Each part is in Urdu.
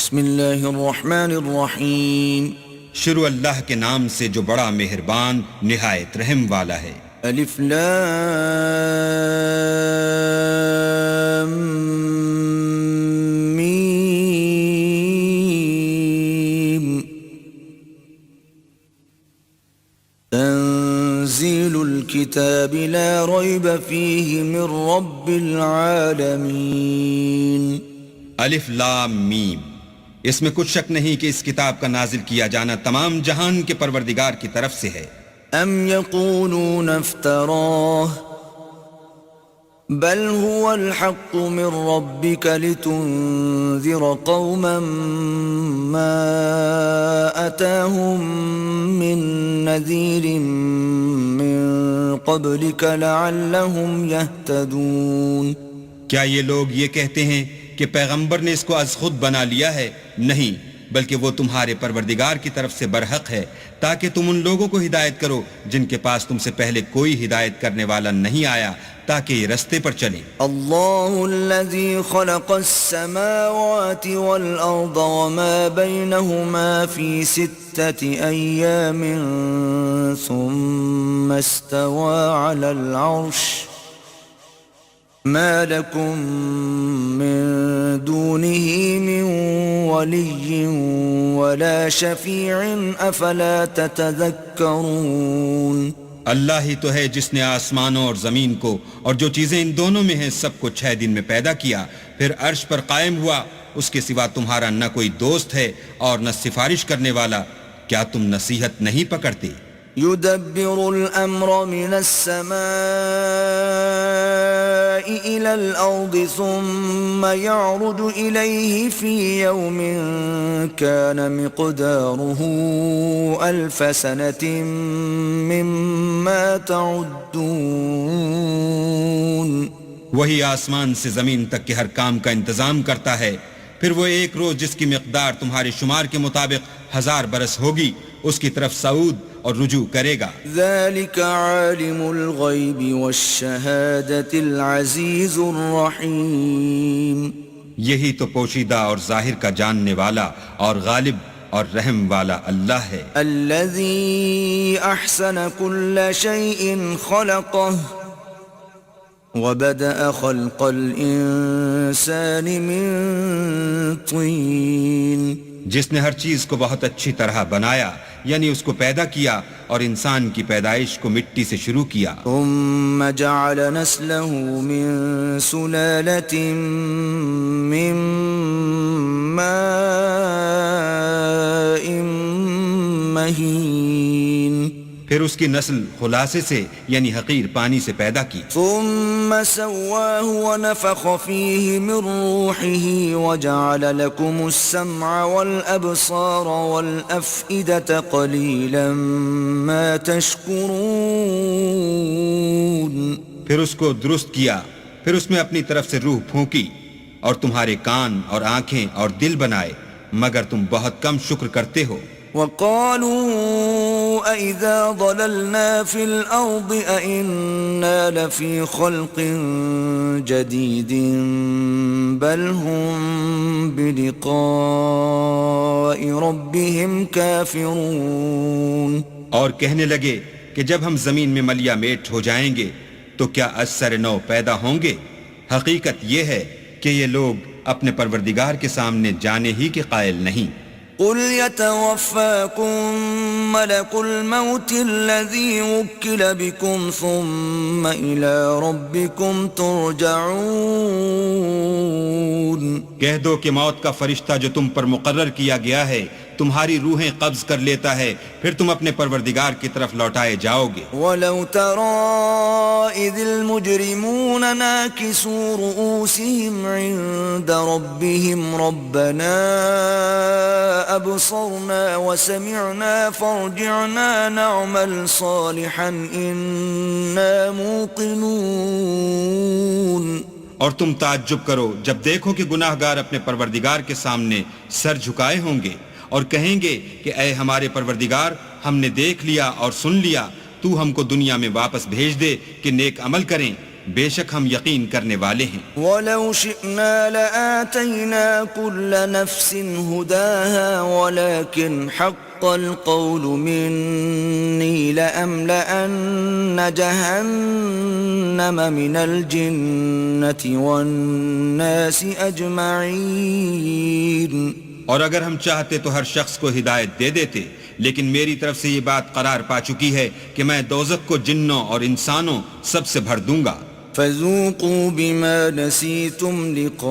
بسم اللہ الرحمن الرحیم. شروع اللہ کے نام سے جو بڑا مہربان نہایت رحم والا ہے. الف لام میم. تنزیل الكتاب لا ریب فیہ من رب العالمین. الف لام میم. اس میں کچھ شک نہیں کہ اس کتاب کا نازل کیا جانا تمام جہان کے پروردگار کی طرف سے ہے. ام یقولون افتراہ بل هو الحق من ربك لتنذر قوما ما أتاهم من نذير من قبلك لعلهم يهتدون. کیا یہ لوگ یہ کہتے ہیں کہ پیغمبر نے اس کو از خود بنا لیا ہے؟ نہیں، بلکہ وہ تمہارے پروردگار کی طرف سے برحق ہے تاکہ تم ان لوگوں کو ہدایت کرو جن کے پاس تم سے پہلے کوئی ہدایت کرنے والا نہیں آیا تاکہ یہ رستے پر چلیں. اللہ الذي خلق السماوات والأرض وما بينهما في 6 أيام ثم استوى على العرش ما لكم من دونه من ولي ولا شفيع أفلا تتذكرون. اللہ ہی تو ہے جس نے آسمانوں اور زمین کو اور جو چیزیں ان دونوں میں ہیں سب کو 6 دن میں پیدا کیا، پھر عرش پر قائم ہوا. اس کے سوا تمہارا نہ کوئی دوست ہے اور نہ سفارش کرنے والا. کیا تم نصیحت نہیں پکڑتے؟ يدبر الأمر من السماء إلى الأرض ثم يعرج إليه في يوم كان مقداره 1000 سنة مما تعدون. وہی آسمان سے زمین تک کے ہر کام کا انتظام کرتا ہے، پھر وہ ایک روز جس کی مقدار تمہارے شمار کے مطابق 1000 برس ہوگی اس کی طرف صعود اور رجوع کرے گا. ذلك عالم الغیب والشہادة العزیز الرحیم. یہی تو پوشیدہ اور ظاہر کا جاننے والا اور غالب اور رحم والا اللہ ہے. الذي احسن كل شيء خلقه وبدأ خلق الانسان من طين. جس نے ہر چیز کو بہت اچھی طرح بنایا، یعنی اس کو پیدا کیا اور انسان کی پیدائش کو مٹی سے شروع کیا. ثم جعل نسله من سلالة من ماء مهين. پھر اس کی نسل خلاصے سے یعنی حقیر پانی سے پیدا کی. ثم سواه ونفخ فيه من روحه وجعل لكم السمع والأبصار والأفئدة قليلا ما تشكرون. پھر اس کو درست کیا، پھر اس میں اپنی طرف سے روح پھونکی اور تمہارے کان اور آنکھیں اور دل بنائے، مگر تم بہت کم شکر کرتے ہو. وقالوا أَإِذَا ضَلَلْنَا فِي الْأَرْضِ أَإِنَّا لَفِي خَلْقٍ جَدِيدٍ بَلْ هُمْ بِلِقَاءِ رَبِّهِمْ كَافِرُونَ. اور کہنے لگے کہ جب ہم زمین میں ملیا میٹ ہو جائیں گے تو کیا از سر نو پیدا ہوں گے؟ حقیقت یہ ہے کہ یہ لوگ اپنے پروردگار کے سامنے جانے ہی کے قائل نہیں. قل يتوفاكم ملك الموت الذي وكل بكم ثم إلى ربكم ترجعون. کہہ دو کہ موت کا فرشتہ جو تم پر مقرر کیا گیا ہے تمہاری روحیں قبض کر لیتا ہے، پھر تم اپنے پروردگار کی طرف لوٹائے جاؤ گے. وَلَوْ تَرَى إِذِ الْمُجْرِمُونَ نَاكِسُو رُؤُوسِهِمْ عِندَ رَبِّهِمْ رَبَّنَا أَبْصَرْنَا وَسَمِعْنَا فَارْجِعْنَا نَعْمَلْ صَالِحًا إِنَّا مُوقِنُونَ. اور تم تعجب کرو جب دیکھو کہ گناہ گار اپنے پروردگار کے سامنے سر جھکائے ہوں گے اور کہیں گے کہ اے ہمارے پروردگار، ہم نے دیکھ لیا اور سن لیا، تو ہم کو دنیا میں واپس بھیج دے کہ نیک عمل کریں، بے شک ہم یقین کرنے والے ہیں. وَلَوْ شِئْنَا لَآتَيْنَا كُلَّ نَفْسٍ هُدَاهَا وَلَكِنْ حَقَّ الْقَوْلُ مِنِّي لَأَمْلَأَنَّ جَهَنَّمَ مِنَ الْجِنَّةِ وَالنَّاسِ أَجْمَعِينَ. اور اگر ہم چاہتے تو ہر شخص کو ہدایت دے دیتے، لیکن میری طرف سے یہ بات قرار پا چکی ہے کہ میں دوزخ کو جنوں اور انسانوں سب سے بھر دوں گا. فَذُوقُوا بِمَا نَسِيتُمْ لِقَاءَ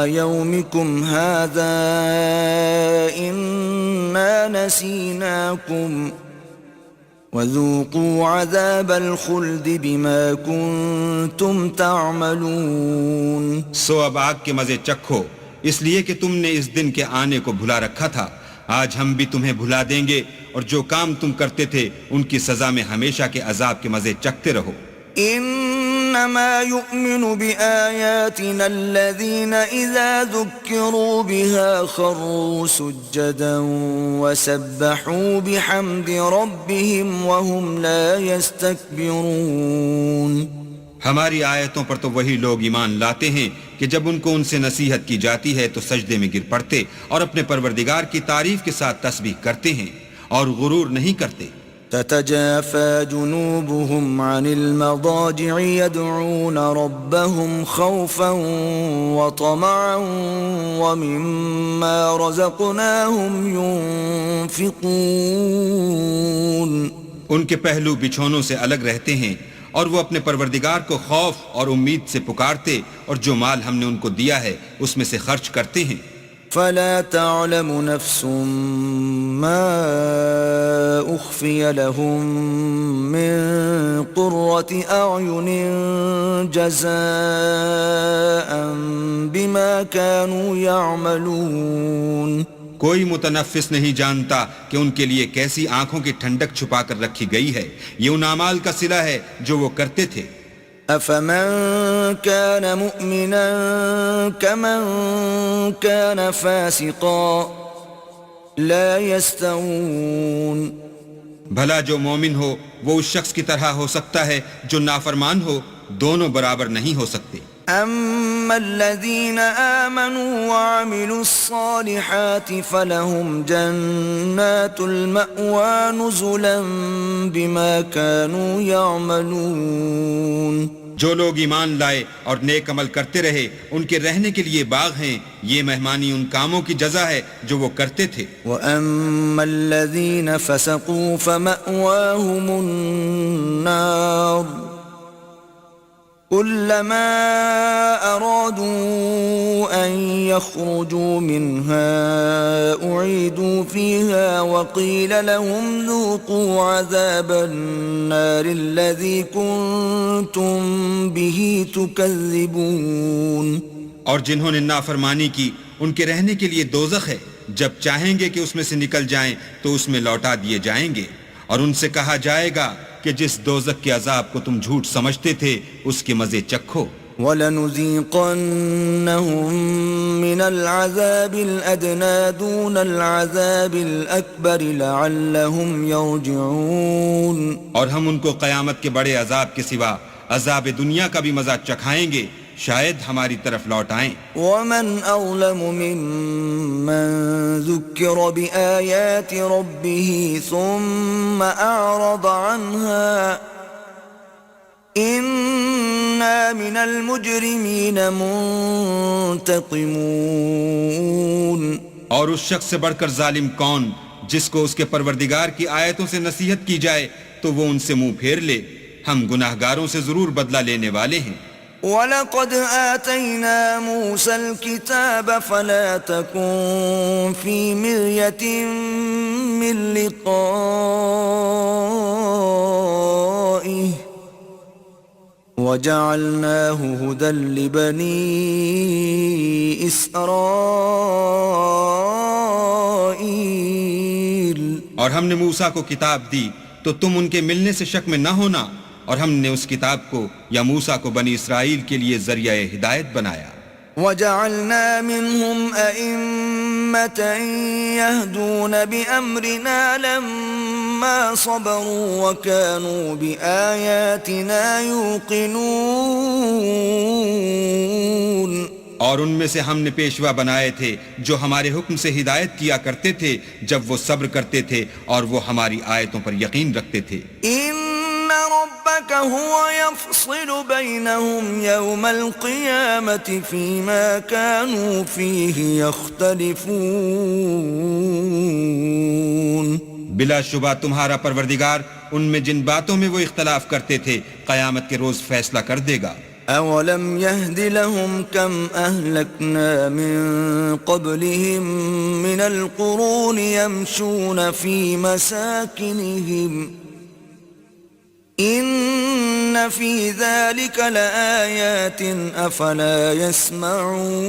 يَوْمِكُمْ هَذَا إِنَّا نَسِينَاكُمْ وَذُوقُوا عَذَابَ الْخُلْدِ بِمَا كُنتُمْ تَعْمَلُونَ. سو اب آگ کے مزے چکھو، اس لیے کہ تم نے اس دن کے آنے کو بھلا رکھا تھا. آج ہم بھی تمہیں بھلا دیں گے، اور جو کام تم کرتے تھے ان کی سزا میں ہمیشہ کے عذاب کے مزے چکھتے رہو. انما يؤمن بآياتنا الذين اذا ذكروا بها خروا سجدا وسبحوا بحمد ربهم وهم لا يستكبرون. ہماری آیتوں پر تو وہی لوگ ایمان لاتے ہیں کہ جب ان کو ان سے نصیحت کی جاتی ہے تو سجدے میں گر پڑتے اور اپنے پروردگار کی تعریف کے ساتھ تسبیح کرتے ہیں اور غرور نہیں کرتے. تتجافى جنوبهم عن المضاجع يدعون ربهم خوفا وطمعا ومما رزقناهم ينفقون. ان کے پہلو بچھونوں سے الگ رہتے ہیں اور وہ اپنے پروردگار کو خوف اور امید سے پکارتے اور جو مال ہم نے ان کو دیا ہے اس میں سے خرچ کرتے ہیں. فلا تعلم نفس ما اخفي لهم من قرة اعين جزاء بما كانوا يعملون. کوئی متنفس نہیں جانتا کہ ان کے لیے کیسی آنکھوں کی ٹھنڈک چھپا کر رکھی گئی ہے، یہ ان اعمال کا صلہ ہے جو وہ کرتے تھے. افمن كان مؤمنا كمن كان فاسقا لا يستوون. بھلا جو مومن ہو وہ اس شخص کی طرح ہو سکتا ہے جو نافرمان ہو، دونوں برابر نہیں ہو سکتے. اما الذين آمنوا وعملوا الصالحات فلهم جنات المأوى نزلا بما كانوا يعملون. جو لوگ ایمان لائے اور نیک عمل کرتے رہے ان کے رہنے کے لیے باغ ہیں، یہ مہمانی ان کاموں کی جزا ہے جو وہ کرتے تھے. وَأَمَّا الَّذِينَ فَسَقُوا فَمَأْوَاهُمُ النَّارُ كُلَّمَا أَرَادُوا أَن يَخْرُجُوا مِنْهَا أُعِيدُوا فِيهَا وَقِيلَ لَهُمْ ذُوقُوا عَذَابَ النَّارِ الَّذِي كُنتُمْ بِهِ تُكَذِّبُونَ. اور جنہوں نے نافرمانی کی ان کے رہنے کے لیے دوزخ ہے، جب چاہیں گے کہ اس میں سے نکل جائیں تو اس میں لوٹا دیے جائیں گے، اور ان سے کہا جائے گا کہ جس دوزخ کے عذاب کو تم جھوٹ سمجھتے تھے اس کے مزے چکھو. وَلَنُذِيقَنَّهُم مِّنَ الْعَذَابِ الْأَدْنَىٰ دُونَ الْعَذَابِ الْأَكْبَرِ لَعَلَّهُمْ يَرْجِعُونَ. اور ہم ان کو قیامت کے بڑے عذاب کے سوا عذاب دنیا کا بھی مزہ چکھائیں گے، شاید ہماری طرف لوٹ آئیں. وَمَنْ أَظْلَمُ مِمَّنْ ذُكِّرَ بِآيَاتِ رَبِّهِ ثُمَّ أَعْرَضَ عَنْهَا إِنَّا مِنَ الْمُجْرِمِينَ مُنْتَقِمُونَ. اور اس شخص سے بڑھ کر ظالم کون جس کو اس کے پروردگار کی آیتوں سے نصیحت کی جائے تو وہ ان سے منہ پھیر لے. ہم گناہگاروں سے ضرور بدلہ لینے والے ہیں. وَلَقَدْ آتَيْنَا مُوسَى الْكِتَابَ فَلَا تَكُنْ فِي مِرْيَةٍ مِّن لِقَائِهِ وَجَعَلْنَاهُ هُدًى لِبَنِي إِسْرَائِيلَ. اور ہم نے موسیٰ کو کتاب دی تو تم ان کے ملنے سے شک میں نہ ہونا، اور ہم نے اس کتاب کو یا موسیٰ کو بنی اسرائیل کے لیے ذریعہ ہدایت بنایا. وَجَعَلْنَا مِنْهُمْ أَئِمَّةً يَهْدُونَ بِأَمْرِنَا لَمَّا لما صبروا وكانوا بآياتنا يوقنون اور ان میں سے ہم نے پیشوا بنائے تھے جو ہمارے حکم سے ہدایت کیا کرتے تھے جب وہ صبر کرتے تھے اور وہ ہماری آیتوں پر یقین رکھتے تھے إن ربك هو يفصل بينهم يوم القيامة فيما كانوا فيه يختلفون بلا شبہ تمہارا پروردگار ان میں جن باتوں میں وہ اختلاف کرتے تھے قیامت کے روز فیصلہ کر دے گا أولم يهد لهم كم أهلكنا من قبلهم من القرون يمشون في مساكنهم إن في ذلك لآيات أفلا يسمعون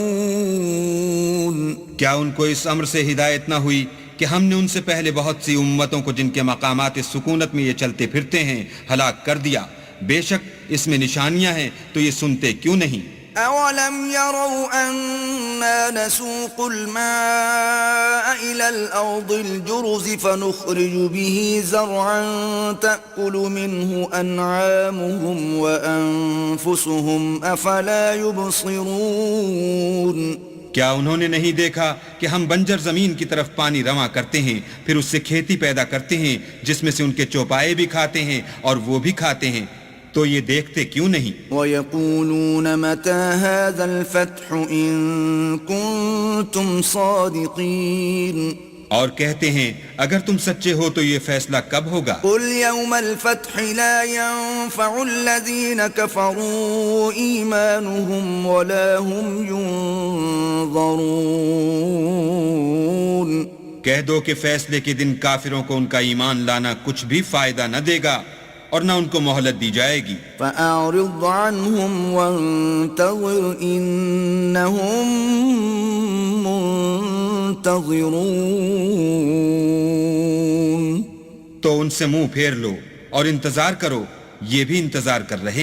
کیا ان کو اس امر سے ہدایت نہ ہوئی کہ ہم نے ان سے پہلے بہت سی امتوں کو جن کے مقامات سکونت میں یہ چلتے پھرتے ہیں ہلاک کر دیا بے شک اس میں نشانیاں ہیں تو یہ سنتے کیوں نہیں أولم يروا أنا نسوق الماء إلى الأرض الجرز فنخرج به زرعا تأكل منه أنعامهم وأنفسهم أفلا يبصرون کیا انہوں نے نہیں دیکھا کہ ہم بنجر زمین کی طرف پانی رواں کرتے ہیں پھر اس سے کھیتی پیدا کرتے ہیں جس میں سے ان کے چوپائے بھی کھاتے ہیں اور وہ بھی کھاتے ہیں تو یہ دیکھتے کیوں نہیں وَيَقُولُونَ مَتَى هَذَا الْفَتْحُ إِن كُنتُمْ صَادِقِينَ اور کہتے ہیں اگر تم سچے ہو تو یہ فیصلہ کب ہوگا قُلْ يَوْمَ الْفَتْحِ لَا يَنفَعُ الَّذِينَ كَفَرُوا إِيمَانُهُمْ وَلَا هُمْ يُنظَرُونَ کہہ دو کہ فیصلے کے دن کافروں کو ان کا ایمان لانا کچھ بھی فائدہ نہ دے گا اور نہ ان کو مہلت دی جائے گی فَأَعْرِضْ عَنْهُمْ وَانْتَظِرْ إِنَّهُمْ مُنْتَظِرُونَ تو ان سے منہ پھیر لو اور انتظار کرو یہ بھی انتظار کر رہے